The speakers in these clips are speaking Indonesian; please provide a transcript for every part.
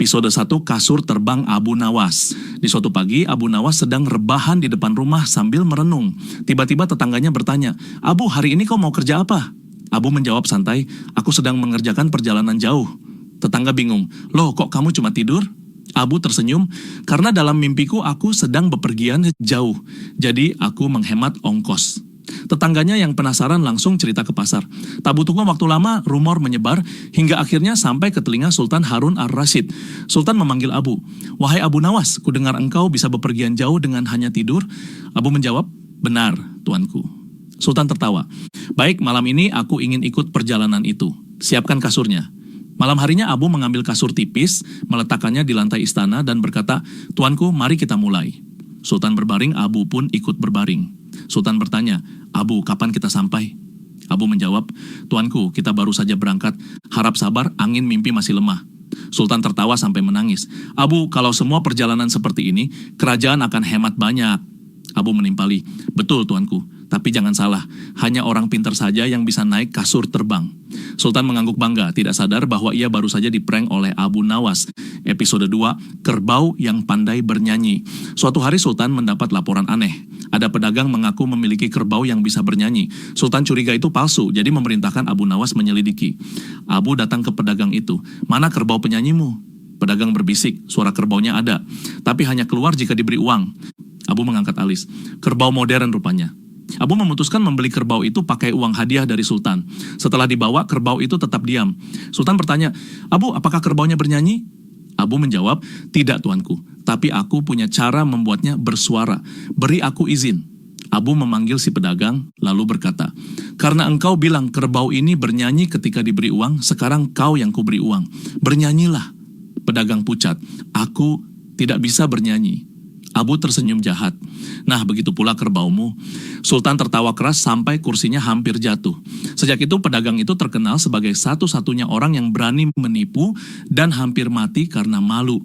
Episode 1, kasur terbang Abu Nawas. Di suatu pagi, Abu Nawas sedang rebahan di depan rumah sambil merenung. Tiba-tiba tetangganya bertanya, "Abu, hari ini kau mau kerja apa?" Abu menjawab santai, "Aku sedang mengerjakan perjalanan jauh." Tetangga bingung, "Loh, kok kamu cuma tidur?" Abu tersenyum, "Karena dalam mimpiku aku sedang bepergian jauh, jadi aku menghemat ongkos." Tetangganya yang penasaran langsung cerita ke pasar. Tak butuh waktu lama, rumor menyebar hingga akhirnya sampai ke telinga Sultan Harun ar-Rasyid. Sultan memanggil Abu. "Wahai Abu Nawas, kudengar engkau bisa bepergian jauh dengan hanya tidur." Abu menjawab, "Benar, tuanku." Sultan tertawa. "Baik, malam ini aku ingin ikut perjalanan itu. Siapkan kasurnya." Malam harinya Abu mengambil kasur tipis, meletakkannya di lantai istana dan berkata, "Tuanku, mari kita mulai." Sultan berbaring, Abu pun ikut berbaring. Sultan bertanya, "Abu, kapan kita sampai?" Abu menjawab, "Tuanku, kita baru saja berangkat. Harap sabar, angin mimpi masih lemah." Sultan tertawa sampai menangis. "Abu, kalau semua perjalanan seperti ini, kerajaan akan hemat banyak." Abu menimpali, "Betul, tuanku. Tapi jangan salah, hanya orang pintar saja yang bisa naik kasur terbang." Sultan mengangguk bangga, tidak sadar bahwa ia baru saja diprank oleh Abu Nawas. Episode 2, Kerbau yang Pandai Bernyanyi. Suatu hari Sultan mendapat laporan aneh. Ada pedagang mengaku memiliki kerbau yang bisa bernyanyi. Sultan curiga itu palsu, jadi memerintahkan Abu Nawas menyelidiki. Abu datang ke pedagang itu. "Mana kerbau penyanyimu?" Pedagang berbisik, "Suara kerbaunya ada, tapi hanya keluar jika diberi uang." Abu mengangkat alis. "Kerbau modern rupanya." Abu memutuskan membeli kerbau itu pakai uang hadiah dari Sultan. Setelah dibawa, kerbau itu tetap diam. Sultan bertanya, "Abu, apakah kerbaunya bernyanyi?" Abu menjawab, "Tidak, tuanku, tapi aku punya cara membuatnya bersuara. Beri aku izin." Abu memanggil si pedagang, lalu berkata, "Karena engkau bilang kerbau ini bernyanyi ketika diberi uang, sekarang kau yang kuberi uang. Bernyanyilah." Pedagang pucat, "Aku tidak bisa bernyanyi." Abu tersenyum jahat. "Nah, begitu pula kerbaumu." Sultan tertawa keras sampai kursinya hampir jatuh. Sejak itu pedagang itu terkenal sebagai satu-satunya orang yang berani menipu dan hampir mati karena malu.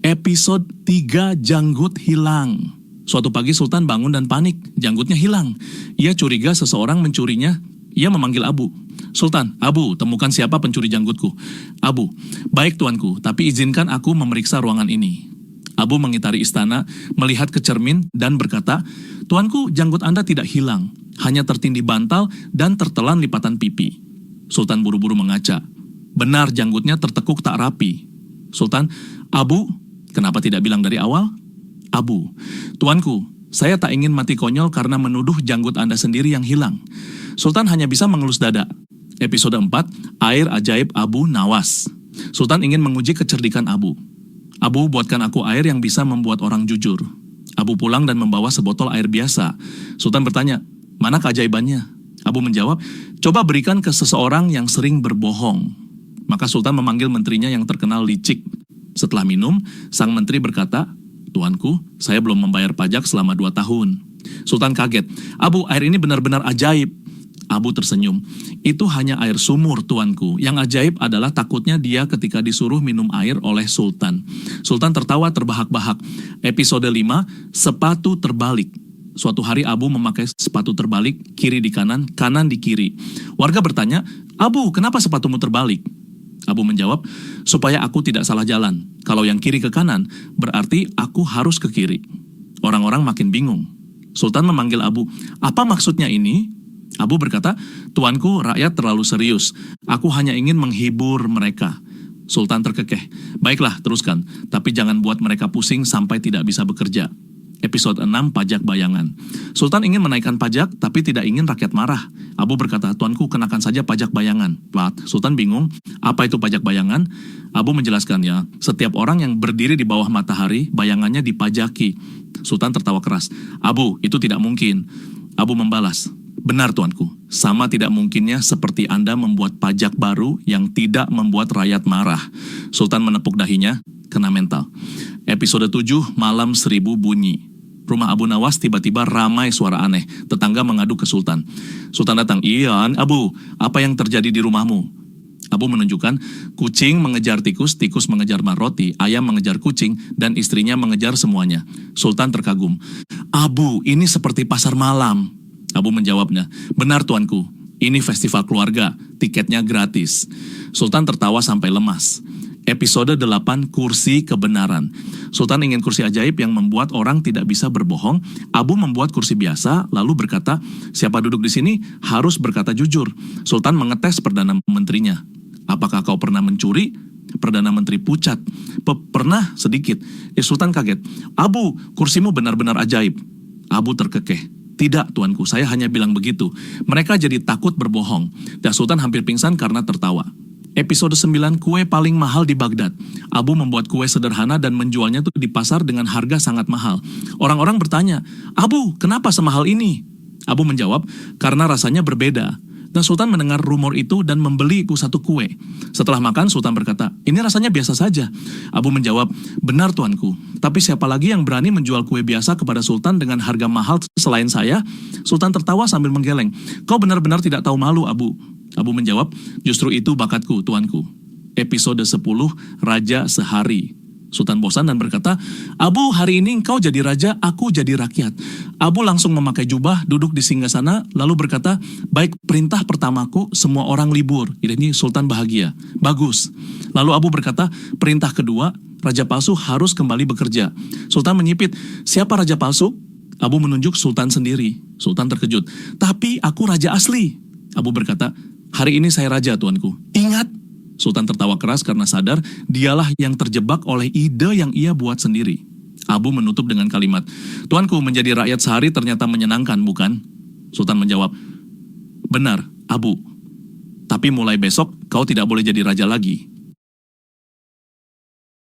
Episode 3, Janggut Hilang. Suatu pagi Sultan bangun dan panik, janggutnya hilang. Ia curiga seseorang mencurinya. Ia memanggil Abu. "Sultan, Abu, temukan siapa pencuri janggutku." Abu, "Baik tuanku, tapi izinkan aku memeriksa ruangan ini." Abu mengitari istana, melihat ke cermin dan berkata, "Tuanku, janggut Anda tidak hilang, hanya tertindih bantal dan tertelan lipatan pipi." Sultan buru-buru mengaca. Benar, janggutnya tertekuk tak rapi. Sultan, "Abu, kenapa tidak bilang dari awal?" Abu, "Tuanku, saya tak ingin mati konyol karena menuduh janggut Anda sendiri yang hilang." Sultan hanya bisa mengelus dada. Episode 4, Air Ajaib Abu Nawas. Sultan ingin menguji kecerdikan Abu. "Abu, buatkan aku air yang bisa membuat orang jujur." Abu pulang dan membawa sebotol air biasa. Sultan bertanya, "Mana keajaibannya?" Abu menjawab, "Coba berikan ke seseorang yang sering berbohong." Maka Sultan memanggil menterinya yang terkenal licik. Setelah minum, sang menteri berkata, "Tuanku, saya belum membayar pajak selama 2 tahun." Sultan kaget, "Abu, air ini benar-benar ajaib." Abu tersenyum, "Itu hanya air sumur, tuanku. Yang ajaib adalah takutnya dia ketika disuruh minum air oleh Sultan." Sultan tertawa terbahak-bahak. Episode 5, Sepatu Terbalik. Suatu hari Abu memakai sepatu terbalik, kiri di kanan, kanan di kiri. Warga bertanya, "Abu, kenapa sepatumu terbalik?" Abu menjawab, "Supaya aku tidak salah jalan. Kalau yang kiri ke kanan, berarti aku harus ke kiri." Orang-orang makin bingung. Sultan memanggil Abu, "Apa maksudnya ini?" Abu berkata, "Tuanku, rakyat terlalu serius. Aku hanya ingin menghibur mereka." Sultan terkekeh. "Baiklah, teruskan. Tapi jangan buat mereka pusing sampai tidak bisa bekerja." Episode 6, Pajak Bayangan. Sultan ingin menaikkan pajak, tapi tidak ingin rakyat marah. Abu berkata, "Tuanku, kenakan saja pajak bayangan." Sultan bingung, apa itu pajak bayangan? Abu menjelaskannya, setiap orang yang berdiri di bawah matahari, bayangannya dipajaki. Sultan tertawa keras. "Abu, itu tidak mungkin." Abu membalas, "Benar tuanku, sama tidak mungkinnya seperti Anda membuat pajak baru yang tidak membuat rakyat marah." Sultan menepuk dahinya, kena mental. Episode 7, Malam Seribu Bunyi. Rumah Abu Nawas tiba-tiba ramai suara aneh. Tetangga mengadu ke Sultan. Sultan datang, "Iya, Abu, apa yang terjadi di rumahmu?" Abu menunjukkan, kucing mengejar tikus, tikus mengejar roti, ayam mengejar kucing, dan istrinya mengejar semuanya. Sultan terkagum. "Abu, ini seperti pasar malam." Abu menjawabnya, "Benar tuanku, ini festival keluarga, tiketnya gratis." Sultan tertawa sampai lemas. Episode 8, Kursi Kebenaran. Sultan ingin kursi ajaib yang membuat orang tidak bisa berbohong. Abu membuat kursi biasa, lalu berkata, siapa duduk di sini harus berkata jujur. Sultan mengetes Perdana Menterinya. Apakah kau pernah mencuri? Perdana Menteri pucat. Pernah sedikit. Sultan kaget. Abu, kursimu benar-benar ajaib. Abu terkekeh. Tidak, tuanku, saya hanya bilang begitu. Mereka jadi takut berbohong. Dan Sultan hampir pingsan karena tertawa. Episode 9, Kue Paling Mahal di Baghdad. Abu membuat kue sederhana dan menjualnya tuh di pasar dengan harga sangat mahal. Orang-orang bertanya, Abu, kenapa semahal ini? Abu menjawab, karena rasanya berbeda. Dan Sultan mendengar rumor itu dan membeliku satu kue. Setelah makan, Sultan berkata, ini rasanya biasa saja. Abu menjawab, benar tuanku, tapi siapa lagi yang berani menjual kue biasa kepada Sultan dengan harga mahal selain saya? Sultan tertawa sambil menggeleng. Kau benar-benar tidak tahu malu, Abu. Abu menjawab, justru itu bakatku, tuanku. Episode 10, Raja Sehari. Sultan bosan dan berkata, Abu, hari ini engkau jadi raja, aku jadi rakyat. Abu langsung memakai jubah, duduk di singgasana, lalu berkata, baik, perintah pertamaku, semua orang libur. Ini Sultan bahagia. Bagus. Lalu Abu berkata, perintah kedua, raja palsu harus kembali bekerja. Sultan menyipit, siapa raja palsu? Abu menunjuk Sultan sendiri. Sultan terkejut, tapi aku raja asli. Abu berkata, hari ini saya raja, tuanku. Ingat, Sultan tertawa keras karena sadar dialah yang terjebak oleh ide yang ia buat sendiri. Abu menutup dengan kalimat, tuanku, menjadi rakyat sehari ternyata menyenangkan, bukan? Sultan menjawab, benar, Abu. Tapi mulai besok kau tidak boleh jadi raja lagi.